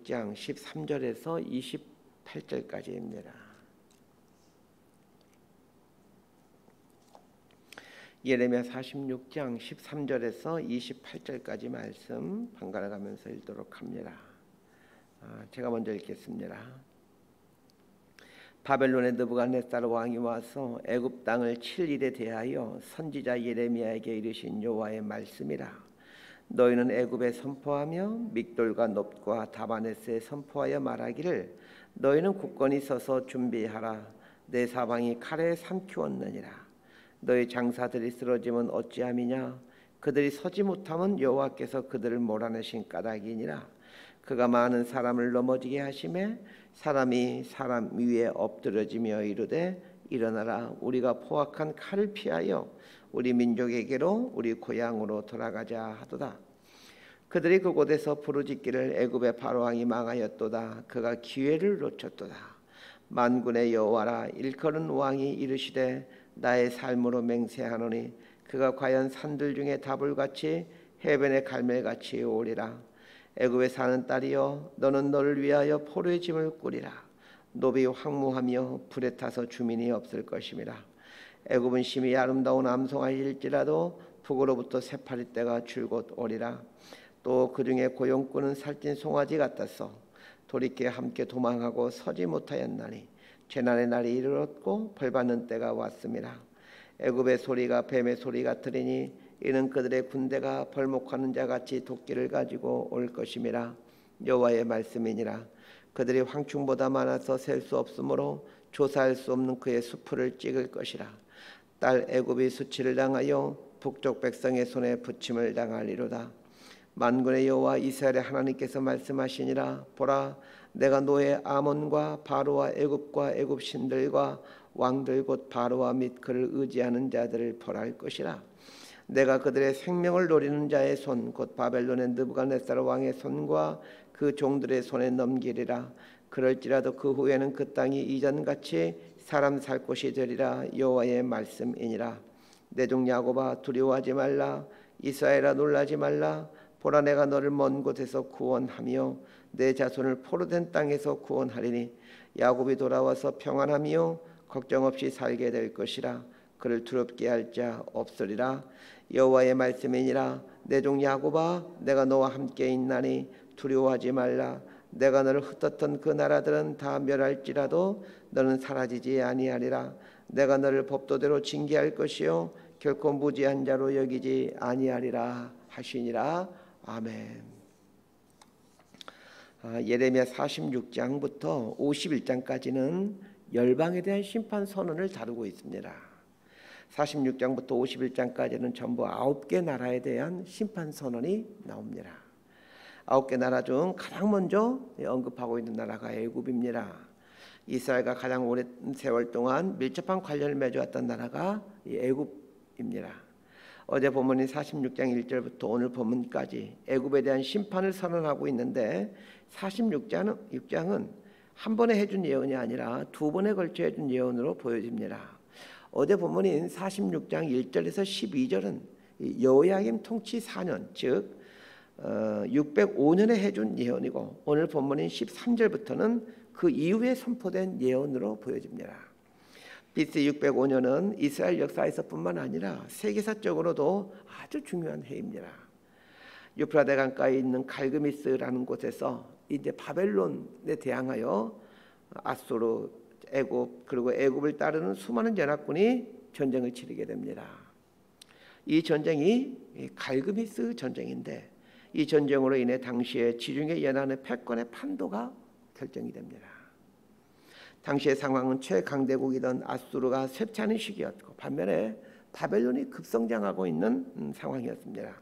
46장 13절에서 28절까지입니다. 예레미야 46장 13절에서 28절까지 말씀 번갈아 가면서 읽도록 합니다. 제가 먼저 읽겠습니다. 바벨론의 느부갓네살 왕이 와서 애굽 땅을 칠 일에 대하여 선지자 예레미야에게 이르신 여호와의 말씀이라. 너희는 애굽에 선포하며 믹돌과 놋과 다바네스에 선포하여 말하기를 너희는 굳건히 서서 준비하라. 내 사방이 칼에 삼키웠느니라. 너희 장사들이 쓰러지면 어찌함이냐. 그들이 서지 못하면 여호와께서 그들을 몰아내신 까닭이니라. 그가 많은 사람을 넘어지게 하심에 사람이 사람 위에 엎드러지며 이르되 일어나라. 우리가 포악한 칼을 피하여 우리 민족에게로 우리 고향으로 돌아가자 하도다. 그들이 그곳에서 부르짖기를 애굽의 바로왕이 망하였도다. 그가 기회를 놓쳤도다. 만군의 여호와라. 일컬은 왕이 이르시되 나의 삶으로 맹세하노니 그가 과연 산들 중에 다불같이 해변의 갈멜같이 오리라. 애굽에 사는 딸이여 너는 너를 위하여 포로의 짐을 꾸리라. 노비 황무하며 불에 타서 주민이 없을 것임이라. 애굽은 심히 아름다운 암송아일지라도 북으로부터 새파리 떼가 줄곧 오리라. 또 그중에 고용꾼은 살찐 송아지 같았어. 돌이켜 함께 도망하고 서지 못하였나니 재난의 날이 이르렀고 벌받는 때가 왔음이라. 애굽의 소리가 뱀의 소리 같으리니 이는 그들의 군대가 벌목하는 자같이 도끼를 가지고 올 것임이라. 여호와의 말씀이니라. 그들이 황충보다 많아서 셀 수 없으므로 조사할 수 없는 그의 수풀을 찍을 것이라. 딸 애굽이 수치를 당하여 북쪽 백성의 손에 부침을 당하리로다. 만군의 여호와 이스라엘의 하나님께서 말씀하시니라. 보라, 내가 노예 아몬과 바로와 애굽과 애굽 신들과 왕들 곧 바로와 및 그를 의지하는 자들을 벌할 것이라. 내가 그들의 생명을 노리는 자의 손 곧 바벨론의 느부갓네살 왕의 손과 그 종들의 손에 넘기리라. 그럴지라도 그 후에는 그 땅이 이전같이 사람 살 곳이 되리라. 여호와의 말씀이니라. 내 종 야곱아 두려워하지 말라. 이스라엘아 놀라지 말라. 보라, 내가 너를 먼 곳에서 구원하며 내 자손을 포로된 땅에서 구원하리니 야곱이 돌아와서 평안하며 걱정 없이 살게 될 것이라. 그를 두렵게 할 자 없으리라. 여호와의 말씀이니라. 내 종 야곱아 내가 너와 함께 있나니 두려워하지 말라. 내가 너를 흩었던 그 나라들은 다 멸할지라도 너는 사라지지 아니하리라. 내가 너를 법도대로 징계할 것이요 결코 무지한 자로 여기지 아니하리라 하시니라. 아멘. 예레미야 46장부터 51장까지는 열방에 대한 심판 선언을 다루고 있습니다. 46장부터 51장까지는 전부 9개 나라에 대한 심판 선언이 나옵니다. 9개 나라 중 가장 먼저 언급하고 있는 나라가 애굽입니다. 이스라엘과 가장 오랜 세월 동안 밀접한 관련을 맺어왔던 나라가 애굽입니다. 어제 본문인 46장 1절부터 오늘 본문까지 애굽에 대한 심판을 선언하고 있는데 46장은 한 번에 해준 예언이 아니라 두 번에 걸쳐 해준 예언으로 보여집니다. 어제 본문인 46장 1절에서 12절은 여호야김 통치 4년 즉 605년에 해준 예언이고 오늘 본문인 13절부터는 그 이후에 선포된 예언으로 보여집니다. BC 605년은 이스라엘 역사에서뿐만 아니라 세계사적으로도 아주 중요한 해입니다. 유프라데 강가에 있는 갈그미스라는 곳에서 이제 바벨론에 대항하여 아수르, 애굽 그리고 애굽을 따르는 수많은 연합군이 전쟁을 치르게 됩니다. 이 전쟁이 갈그미스 전쟁인데 이 전쟁으로 인해 당시에 지중해 연안의 패권의 판도가 결정이 됩니다. 당시의 상황은 최강대국이던 아수르가 쇠퇴하는 시기였고 반면에 바벨론이 급성장하고 있는 상황이었습니다.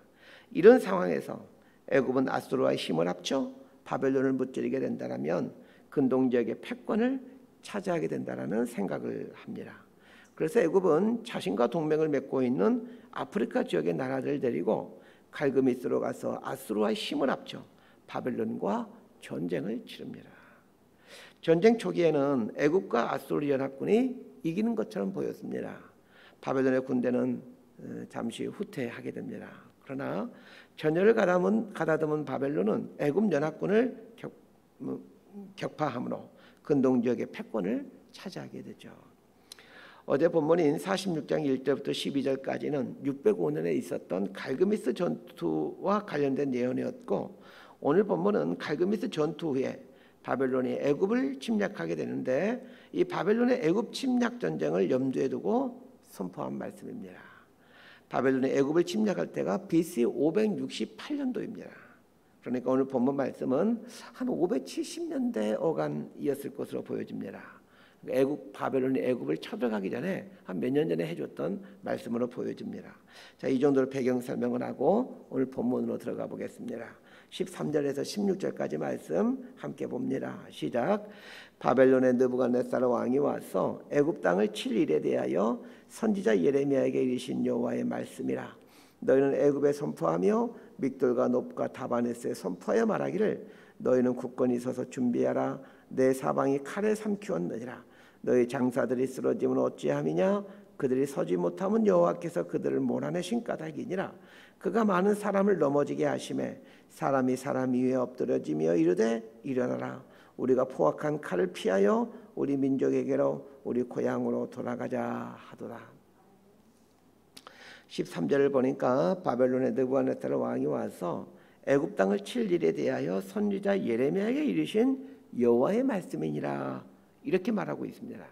이런 상황에서 애굽은 아수르와의 힘을 합쳐 바벨론을 무찌르게 된다면 근동지역의 패권을 차지하게 된다는 생각을 합니다. 그래서 애굽은 자신과 동맹을 맺고 있는 아프리카 지역의 나라들을 데리고 갈그미스로 가서 아수르와의 힘을 합쳐 바벨론과 전쟁을 치릅니다. 전쟁 초기에는 애굽과 아수르 연합군이 이기는 것처럼 보였습니다. 바벨론의 군대는 잠시 후퇴하게 됩니다. 그러나 전열을 가다듬은 바벨론은 애굽 연합군을 격파함으로 근동 지역의 패권을 차지하게 되죠. 어제 본문인 46장 1절부터 12절까지는 605년에 있었던 갈그미스 전투와 관련된 예언이었고, 오늘 본문은 갈그미스 전투 후에 바벨론이 애굽을 침략하게 되는데, 이 바벨론의 애굽 침략 전쟁을 염두에 두고 선포한 말씀입니다. 바벨론이 애굽을 침략할 때가 BC 568년도입니다. 그러니까 오늘 본문 말씀은 한 570년대 어간이었을 것으로 보여집니다. 바벨론이 애굽을 쳐들어가기 전에 한 몇 년 전에 해줬던 말씀으로 보여집니다. 자, 이 정도로 배경 설명을 하고 오늘 본문으로 들어가 보겠습니다. 13절에서 16절까지 말씀 함께 봅니다. 시작. 바벨론의 느부갓네살 왕이 와서 애굽 땅을 칠 일에 대하여 선지자 예레미야에게 이르신 여호와의 말씀이라. 너희는 애굽에 선포하며 믹돌과 놉과 다바네스에 선포하여 말하기를 너희는 굳건히 서서 준비하라. 내 사방이 칼에 삼키었느니라. 너희 장사들이 쓰러지면 어찌함이냐. 그들이 서지 못하면 여호와께서 그들을 몰아내신 까닭이니라. 그가 많은 사람을 넘어지게 하심에 사람이 사람 위에 엎드려지며 이르되 일어나라. 우리가 포악한 칼을 피하여 우리 민족에게로 우리 고향으로 돌아가자 하더라. 13절을 보니까 바벨론의 느부갓네살 왕이 와서 애굽 땅을 칠 일에 대하여 선지자 예레미야에게 이르신 여호와의 말씀이니라, 이렇게 말하고 있습니다.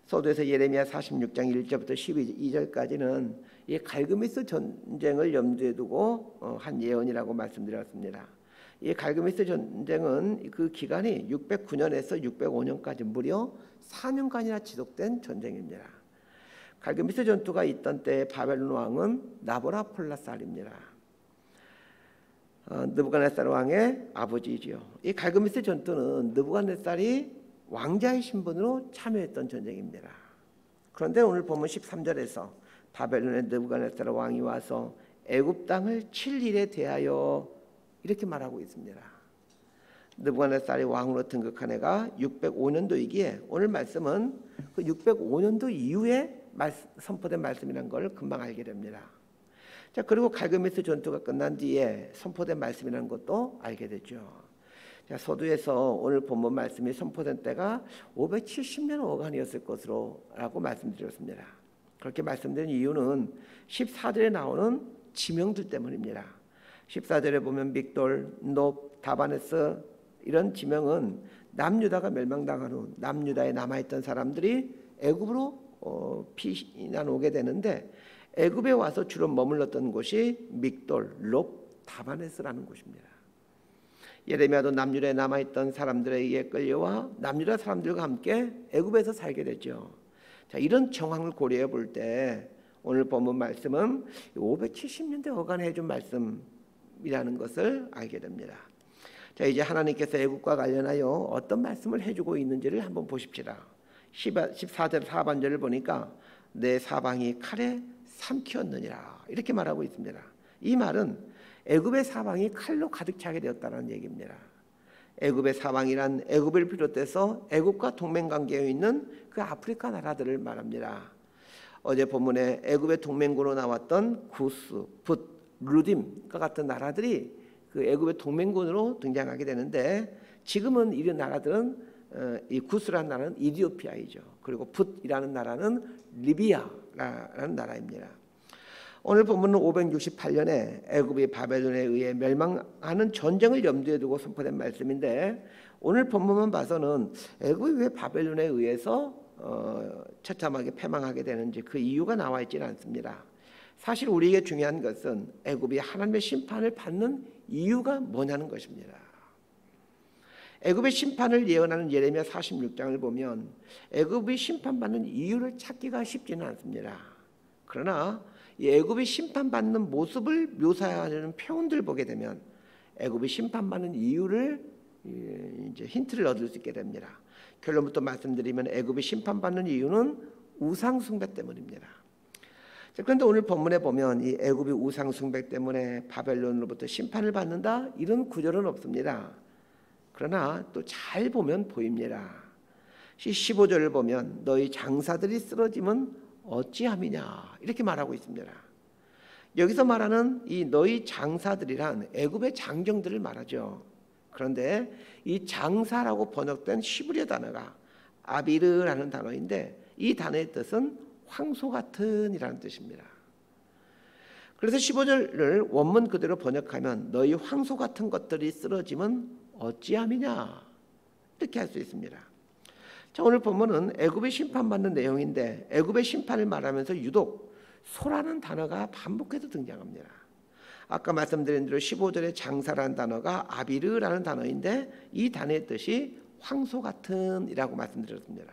서두에서 예레미야 46장 1절부터 12절까지는 이 갈그미스 전쟁을 염두에 두고 한 예언이라고 말씀드렸습니다. 이 갈그미스 전쟁은 그 기간이 609년에서 605년까지 무려 4년간이나 지속된 전쟁입니다. 갈그미스 전투가 있던 때 바벨론 왕은 나보라폴라살입니다. 느부갓네살 왕의 아버지이지요. 이 갈그미스 전투는 느부갓네살이 왕자의 신분으로 참여했던 전쟁입니다. 그런데 오늘 보면 13절에서 바벨론의 느부갓네살 왕이 와서 애굽 땅을 칠 일에 대하여 이렇게 말하고 있습니다. 느부갓네살이 왕으로 등극한 해가 605년도이기에 오늘 말씀은 그 605년도 이후에 선포된 말씀이라는 걸 금방 알게 됩니다. 자, 그리고 갈그미스 전투가 끝난 뒤에 선포된 말씀이라는 것도 알게 되죠. 자, 서두에서 오늘 본문 말씀이 선포된 때가 570년 어간이었을 것으로라고 말씀드렸습니다. 그렇게 말씀드린 이유는 14절에 나오는 지명들 때문입니다. 14절에 보면 믹돌, 놉, 다바네스 이런 지명은 남유다가 멸망당한 후 남유다에 남아있던 사람들이 애굽으로 피난 오게 되는데, 애굽에 와서 주로 머물렀던 곳이 믹돌, 롭, 다바네스라는 곳입니다. 예레미야도 남유다에 남아있던 사람들에 의해 끌려와 남유다 사람들과 함께 애굽에서 살게 되죠. 자, 이런 정황을 고려해 볼 때 오늘 본문 말씀은 570년대 어간에 해준 말씀이라는 것을 알게 됩니다. 자, 이제 하나님께서 애굽과 관련하여 어떤 말씀을 해주고 있는지를 한번 보십시다. 14절 하반절을 보니까 내 사방이 칼에 삼키었느니라, 이렇게 말하고 있습니다. 이 말은 애굽의 사방이 칼로 가득 차게 되었다는 얘기입니다. 애굽의 사방이란 애굽을 비롯해서 애굽과 동맹관계에 있는 그 아프리카 나라들을 말합니다. 어제 본문에 애굽의 동맹군으로 나왔던 구스, 붓, 루딤과 같은 나라들이 그 애굽의 동맹군으로 등장하게 되는데, 지금은 이 나라들은 이 구스라는 나라는 이디오피아이죠. 그리고 붓이라는 나라는 리비아라는 나라입니다. 오늘 본문은 568년에 애굽이 바벨론에 의해 멸망하는 전쟁을 염두에 두고 선포된 말씀인데, 오늘 본문만 봐서는 애굽이 왜 바벨론에 의해서 처참하게 패망하게 되는지 그 이유가 나와 있지는 않습니다. 사실 우리에게 중요한 것은 애굽이 하나님의 심판을 받는 이유가 뭐냐는 것입니다. 애굽의 심판을 예언하는 예레미야 46장을 보면 애굽이 심판받는 이유를 찾기가 쉽지는 않습니다. 그러나 이 애굽이 심판받는 모습을 묘사하는 표현들을 보게 되면 애굽이 심판받는 이유를 이제 힌트를 얻을 수 있게 됩니다. 결론부터 말씀드리면 애굽이 심판받는 이유는 우상 숭배 때문입니다. 그런데 오늘 본문에 보면 이 애굽이 우상 숭배 때문에 바벨론으로부터 심판을 받는다, 이런 구절은 없습니다. 그러나 또 잘 보면 보입니다. 15절을 보면 너희 장사들이 쓰러지면 어찌함이냐, 이렇게 말하고 있습니다. 여기서 말하는 이 너희 장사들이란 애굽의 장정들을 말하죠. 그런데 이 장사라고 번역된 히브리어 단어가 아비르라는 단어인데 이 단어의 뜻은 황소 같은 이라는 뜻입니다. 그래서 15절을 원문 그대로 번역하면 너희 황소 같은 것들이 쓰러지면 어찌함이냐 이렇게 할 수 있습니다. 자, 오늘 본문은 애굽의 심판받는 내용인데 애굽의 심판을 말하면서 유독 소라는 단어가 반복해서 등장합니다. 아까 말씀드린 대로 15절의 장사라는 단어가 아비르라는 단어인데 이 단어의 뜻이 황소 같은 이라고 말씀드렸습니다.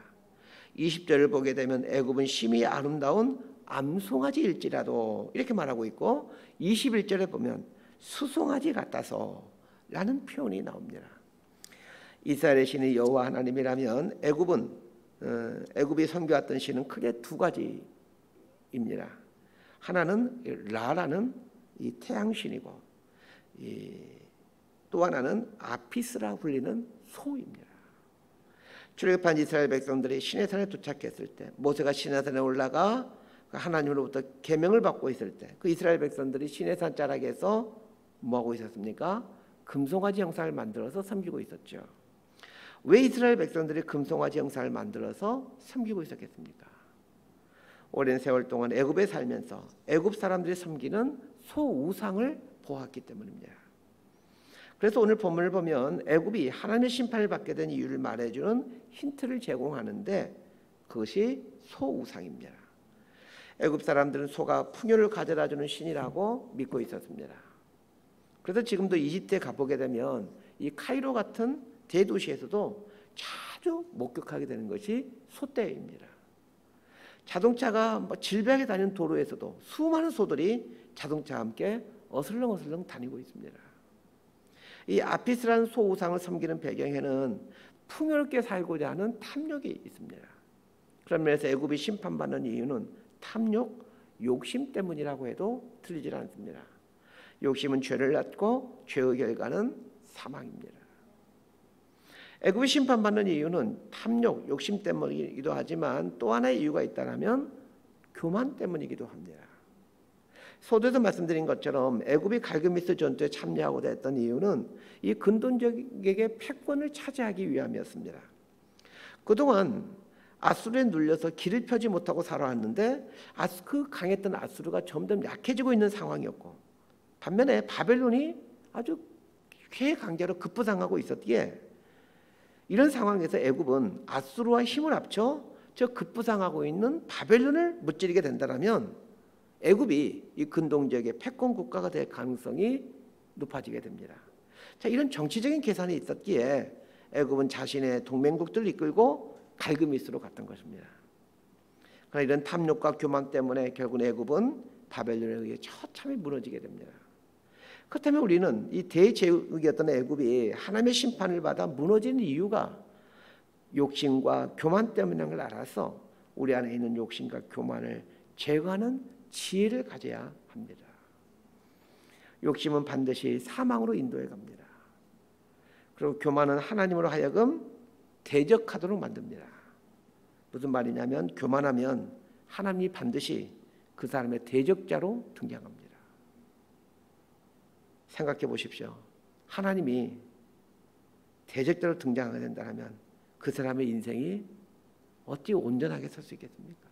20절을 보게 되면 애굽은 심히 아름다운 암송아지일지라도 이렇게 말하고 있고 21절에 보면 수송아지 같아서 라는 표현이 나옵니다. 이스라엘의 신이 여호와 하나님이라면 애굽이 섬겨왔던 신은 크게 두 가지입니다. 하나는 라라는 이 태양신이고 또 하나는 아피스라 불리는 소입니다. 출애굽한 이스라엘 백성들이 시내산에 도착했을 때 모세가 시내산에 올라가 하나님으로부터 계명을 받고 있을 때 그 이스라엘 백성들이 시내산 자락에서 뭐하고 있었습니까? 금송아지 형상을 만들어서 섬기고 있었죠. 왜 이스라엘 백성들이 금송아지 형상을 만들어서 섬기고 있었겠습니까? 오랜 세월 동안 애굽에 살면서 애굽 사람들이 섬기는 소우상을 보았기 때문입니다. 그래서 오늘 본문을 보면 애굽이 하나님의 심판을 받게 된 이유를 말해주는 힌트를 제공하는데 그것이 소우상입니다. 애굽 사람들은 소가 풍요를 가져다주는 신이라고 믿고 있었습니다. 그래서 지금도 이집트에 가보게 되면 이 카이로 같은 대도시에서도 자주 목격하게 되는 것이 소떼입니다. 자동차가 질비하게 다니는 도로에서도 수많은 소들이 자동차와 함께 어슬렁어슬렁 다니고 있습니다. 이 아피스라는 소우상을 섬기는 배경에는 풍요롭게 살고자 하는 탐욕이 있습니다. 그런 면에서 애굽이 심판받는 이유는 탐욕, 욕심 때문이라고 해도 틀리지 않습니다. 욕심은 죄를 낳고 죄의 결과는 사망입니다. 애굽이 심판받는 이유는 탐욕, 욕심 때문이기도 하지만 또 하나의 이유가 있다면 교만 때문이기도 합니다. 서두에서 말씀드린 것처럼 애굽이 갈그미스 전투에 참여하고자 했던 이유는 이 근동적에게 패권을 차지하기 위함이었습니다. 그동안 아수르에 눌려서 길을 펴지 못하고 살아왔는데 그 강했던 아수르가 점점 약해지고 있는 상황이었고 반면에 바벨론이 아주 쾌강자로 급부상하고 있었기에 이런 상황에서 애굽은 아수르와 힘을 합쳐 저 급부상하고 있는 바벨론을 무찌르게 된다면 애굽이 이 근동지역의 패권 국가가 될 가능성이 높아지게 됩니다. 자, 이런 정치적인 계산이 있었기에 애굽은 자신의 동맹국들을 이끌고 갈그미스로 갔던 것입니다. 그러나 이런 탐욕과 교만 때문에 결국 애굽은 바벨론에 의해 처참히 무너지게 됩니다. 그렇다면 우리는 이 대제국이었던 애굽이 하나님의 심판을 받아 무너지는 이유가 욕심과 교만 때문인 걸 알아서 우리 안에 있는 욕심과 교만을 제거하는 지혜를 가져야 합니다. 욕심은 반드시 사망으로 인도해 갑니다. 그리고 교만은 하나님으로 하여금 대적하도록 만듭니다. 무슨 말이냐면 교만하면 하나님이 반드시 그 사람의 대적자로 등장합니다. 생각해 보십시오. 하나님이 대적자로 등장하게 된다면 그 사람의 인생이 어찌 온전하게 설 수 있겠습니까?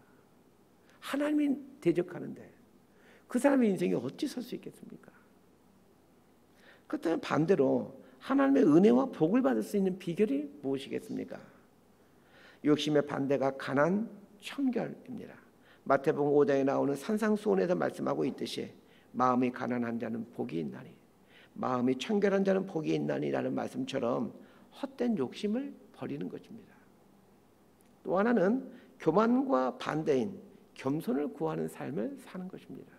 하나님이 대적하는데 그 사람의 인생이 어찌 설 수 있겠습니까? 그렇다면 반대로 하나님의 은혜와 복을 받을 수 있는 비결이 무엇이겠습니까? 욕심의 반대가 가난, 청결입니다. 마태복음 5장에 나오는 산상수훈에서 말씀하고 있듯이 마음이 가난한 자는 복이 있나니 마음이 청결한 자는 복이 있나니라는 말씀처럼 헛된 욕심을 버리는 것입니다. 또 하나는 교만과 반대인 겸손을 구하는 삶을 사는 것입니다.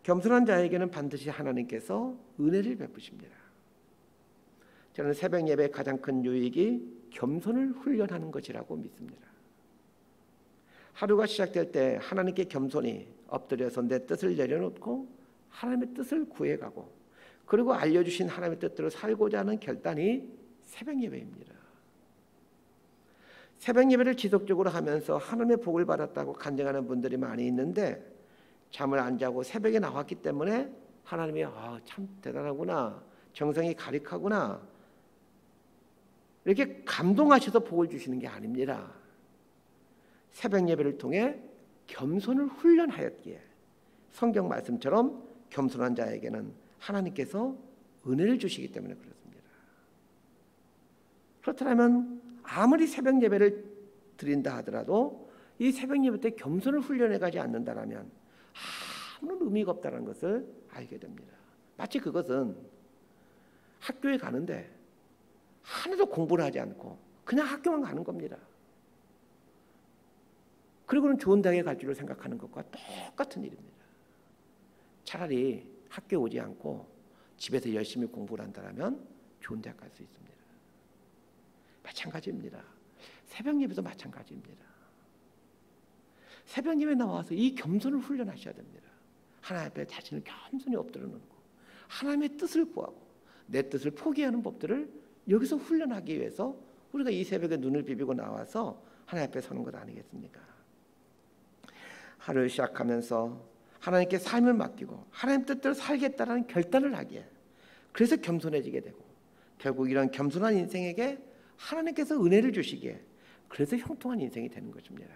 겸손한 자에게는 반드시 하나님께서 은혜를 베푸십니다. 저는 새벽 예배의 가장 큰 유익이 겸손을 훈련하는 것이라고 믿습니다. 하루가 시작될 때 하나님께 겸손히 엎드려서 내 뜻을 내려놓고 하나님의 뜻을 구해가고 그리고 알려주신 하나님의 뜻대로 살고자 하는 결단이 새벽 예배입니다. 새벽 예배를 지속적으로 하면서 하나님의 복을 받았다고 간증하는 분들이 많이 있는데 잠을 안 자고 새벽에 나왔기 때문에 하나님이 참 대단하구나, 정성이 가득하구나 이렇게 감동하셔서 복을 주시는 게 아닙니다. 새벽 예배를 통해 겸손을 훈련하였기에 성경 말씀처럼 겸손한 자에게는 하나님께서 은혜를 주시기 때문에 그렇습니다. 그렇다면 아무리 새벽 예배를 드린다 하더라도 이 새벽 예배 때 겸손을 훈련해 가지 않는다면 아무런 의미가 없다는 것을 알게 됩니다. 마치 그것은 학교에 가는데 하나도 공부를 하지 않고 그냥 학교만 가는 겁니다. 그리고는 좋은 대학에 갈 줄을 생각하는 것과 똑같은 일입니다. 차라리 학교에 오지 않고 집에서 열심히 공부를 한다면 좋은 대학 갈 수 있습니다. 마찬가지입니다. 새벽 예배도 마찬가지입니다. 새벽 예배 나와서 이 겸손을 훈련하셔야 됩니다. 하나님 앞에 자신을 겸손히 엎드려 놓고 하나님의 뜻을 구하고 내 뜻을 포기하는 법들을 여기서 훈련하기 위해서 우리가 이 새벽에 눈을 비비고 나와서 하나님 앞에 서는 것 아니겠습니까? 하루를 시작하면서 하나님께 삶을 맡기고 하나님 뜻대로 살겠다라는 결단을 하기에 그래서 겸손해지게 되고 결국 이런 겸손한 인생에게 하나님께서 은혜를 주시기에 그래서 형통한 인생이 되는 것입니다.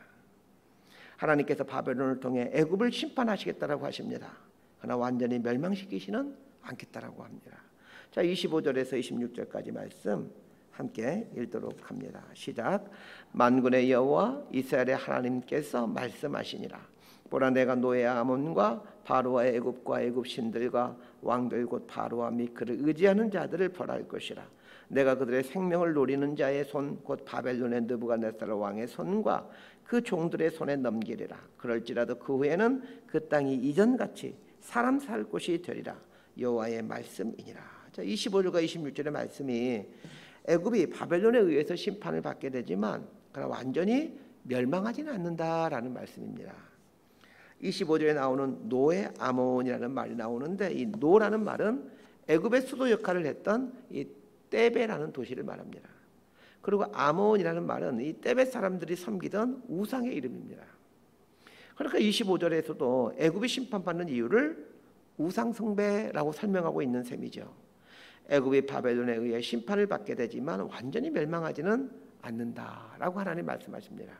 하나님께서 바벨론을 통해 애굽을 심판하시겠다라고 하십니다. 그러나 완전히 멸망시키시는 않겠다라고 합니다. 자, 25절에서 26절까지 말씀 함께 읽도록 합니다. 시작. 만군의 여호와 이스라엘의 하나님께서 말씀하시니라. 보라, 내가 노예 아몬과 바로와 애굽과 애굽 신들과 왕들 곧 바로와 및 그를 의지하는 자들을 벌할 것이라. 내가 그들의 생명을 노리는 자의 손 곧 바벨론의 느부갓네살 왕의 손과 그 종들의 손에 넘기리라. 그럴지라도 그 후에는 그 땅이 이전같이 사람 살 곳이 되리라. 여호와의 말씀이니라. 자, 25절과 26절의 말씀이 애굽이 바벨론에 의해서 심판을 받게 되지만 그러나 완전히 멸망하지는 않는다라는 말씀입니다. 25절에 나오는 노의 아몬이라는 말이 나오는데 이 노라는 말은 애굽의 수도 역할을 했던 이 떼베라는 도시를 말합니다. 그리고 아몬이라는 말은 이 떼베 사람들이 섬기던 우상의 이름입니다. 그러니까 25절에서도 애굽이 심판받는 이유를 우상 숭배라고 설명하고 있는 셈이죠. 애굽이 바벨론에 의해 심판을 받게 되지만 완전히 멸망하지는 않는다라고 하나님 말씀하십니다.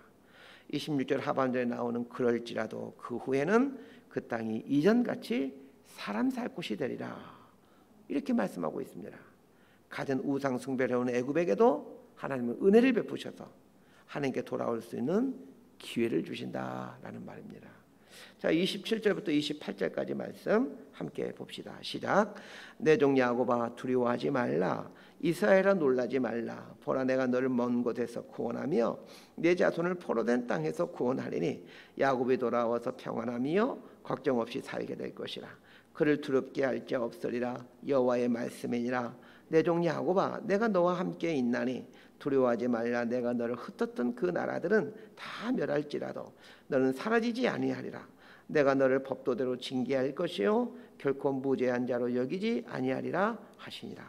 26절 하반절에 나오는 그럴지라도 그 후에는 그 땅이 이전같이 사람 살 곳이 되리라 이렇게 말씀하고 있습니다. 가진 우상 숭배를 해온 애굽에게도 하나님은 은혜를 베푸셔서 하나님께 돌아올 수 있는 기회를 주신다라는 말입니다. 자, 27절부터 28절까지 말씀 함께 봅시다. 시작. 내 종 야곱아 두려워하지 말라. 이스라엘아 놀라지 말라. 보라, 내가 너를 먼 곳에서 구원하며 내 자손을 포로된 땅에서 구원하리니 야곱이 돌아와서 평안하며 걱정 없이 살게 될 것이라. 그를 두렵게 할 자 없으리라. 여호와의 말씀이니라. 내 종 야곱아 내가 너와 함께 있나니 두려워하지 말라. 내가 너를 흩었던 그 나라들은 다 멸할지라도 너는 사라지지 아니하리라. 내가 너를 법도대로 징계할 것이요 결코 무죄한 자로 여기지 아니하리라 하시니라.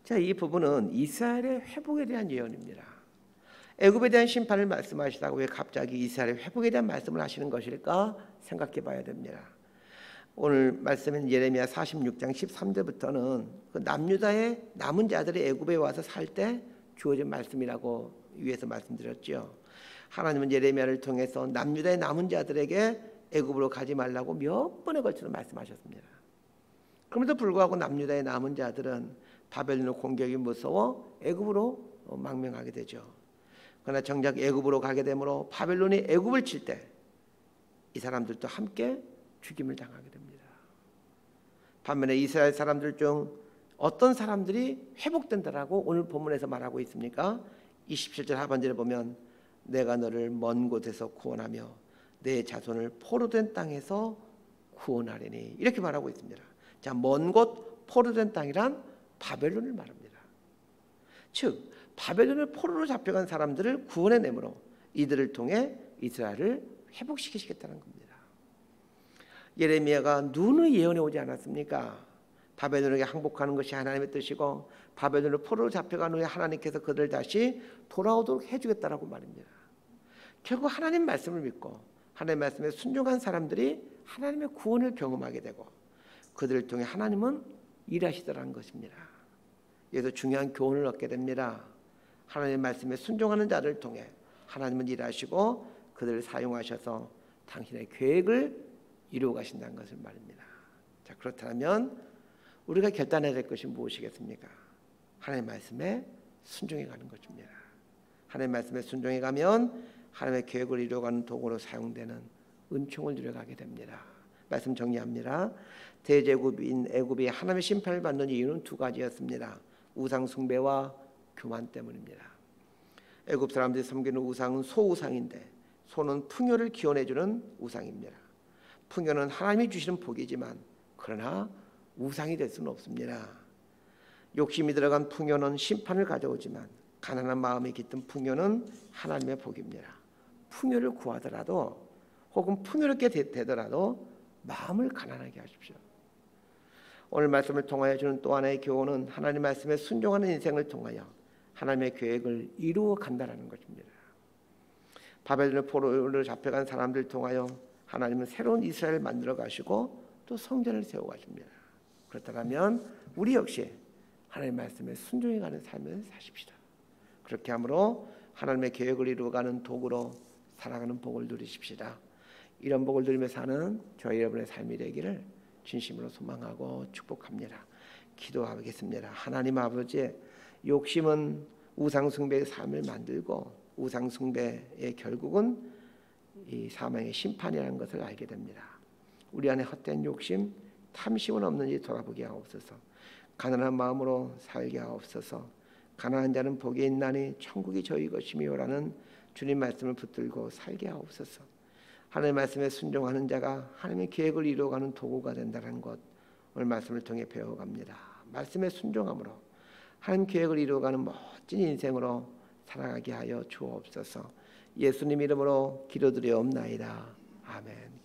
자, 이 부분은 이스라엘의 회복에 대한 예언입니다. 애굽에 대한 심판을 말씀하시다가 왜 갑자기 이스라엘의 회복에 대한 말씀을 하시는 것일까 생각해 봐야 됩니다. 오늘 말씀인 예레미야 46장 13절부터는 그 남유다의 남은 자들이 애굽에 와서 살 때 주어진 말씀이라고 위에서 말씀드렸죠. 하나님은 예레미야를 통해서 남유다의 남은 자들에게 애굽으로 가지 말라고 몇 번에 걸쳐서 말씀하셨습니다. 그럼에도 불구하고 남유다의 남은 자들은 바벨론의 공격이 무서워 애굽으로 망명하게 되죠. 그러나 정작 애굽으로 가게 되므로 바벨론이 애굽을 칠 때 이 사람들도 함께 죽임을 당하게 됩니다. 반면에 이스라엘 사람들 중 어떤 사람들이 회복된다라고 오늘 본문에서 말하고 있습니까? 27절 하반절에 보면 내가 너를 먼 곳에서 구원하며 내 자손을 포로된 땅에서 구원하리니 이렇게 말하고 있습니다. 자, 먼 곳 포로된 땅이란 바벨론을 말합니다. 즉 바벨론을 포로로 잡혀간 사람들을 구원해내므로 이들을 통해 이스라엘을 회복시키시겠다는 겁니다. 예레미야가 누누이 예언해 오지 않았습니까? 바벨론에게 항복하는 것이 하나님의 뜻이고 바벨론을 포로로 잡혀간 후에 하나님께서 그들을 다시 돌아오도록 해주겠다라고 말입니다. 결국 하나님 말씀을 믿고 하나님 말씀에 순종한 사람들이 하나님의 구원을 경험하게 되고 그들을 통해 하나님은 일하시더라는 것입니다. 여기서 중요한 교훈을 얻게 됩니다. 하나님의 말씀에 순종하는 자를 통해 하나님은 일하시고 그들을 사용하셔서 당신의 계획을 이루어 가신다는 것을 말입니다. 자, 그렇다면 우리가 결단해야 될 것이 무엇이겠습니까? 하나님의 말씀에 순종해 가는 것입니다. 하나님의 말씀에 순종해 가면 하나님의 계획을 이루어가는 도구로 사용되는 은총을 누려가게 됩니다. 말씀 정리합니다. 대제국인 애굽이 하나님의 심판을 받는 이유는 두 가지였습니다. 우상 숭배와 교만 때문입니다. 애굽 사람들이 섬기는 우상은 소우상인데 소는 풍요를 기원해주는 우상입니다. 풍요는 하나님이 주시는 복이지만 그러나 우상이 될 수는 없습니다. 욕심이 들어간 풍요는 심판을 가져오지만 가난한 마음이 깃든 풍요는 하나님의 복입니다. 풍요를 구하더라도 혹은 풍요롭게 되더라도 마음을 가난하게 하십시오. 오늘 말씀을 통하여 주는 또 하나의 교훈은 하나님 말씀에 순종하는 인생을 통하여 하나님의 계획을 이루어 간다는 것입니다. 바벨론 포로로 잡혀간 사람들 통하여 하나님은 새로운 이스라엘을 만들어 가시고 또 성전을 세워 가십니다. 그렇다면 우리 역시 하나님의 말씀에 순종해 가는 삶을 사십시다. 그렇게 함으로 하나님의 계획을 이루어가는 도구로 살아가는 복을 누리십시다. 이런 복을 누리며 사는 저희 여러분의 삶이 되기를 진심으로 소망하고 축복합니다. 기도하겠습니다. 하나님 아버지, 욕심은 우상숭배의 삶을 만들고 우상숭배의 결국은 이 사망의 심판이라는 것을 알게 됩니다. 우리 안에 헛된 욕심, 탐심은 없는지 돌아보게 하옵소서. 가난한 마음으로 살게 하옵소서. 가난한 자는 복이 있나니 천국이 저희 것이미요라는 주님 말씀을 붙들고 살게 하옵소서. 하나님의 말씀에 순종하는 자가 하나님의 계획을 이루어가는 도구가 된다는 것, 오늘 말씀을 통해 배워갑니다. 말씀에 순종함으로 하나님 계획을 이루어가는 멋진 인생으로 살아가게 하여 주옵소서. 예수님 이름으로 기도드리옵나이다. 아멘.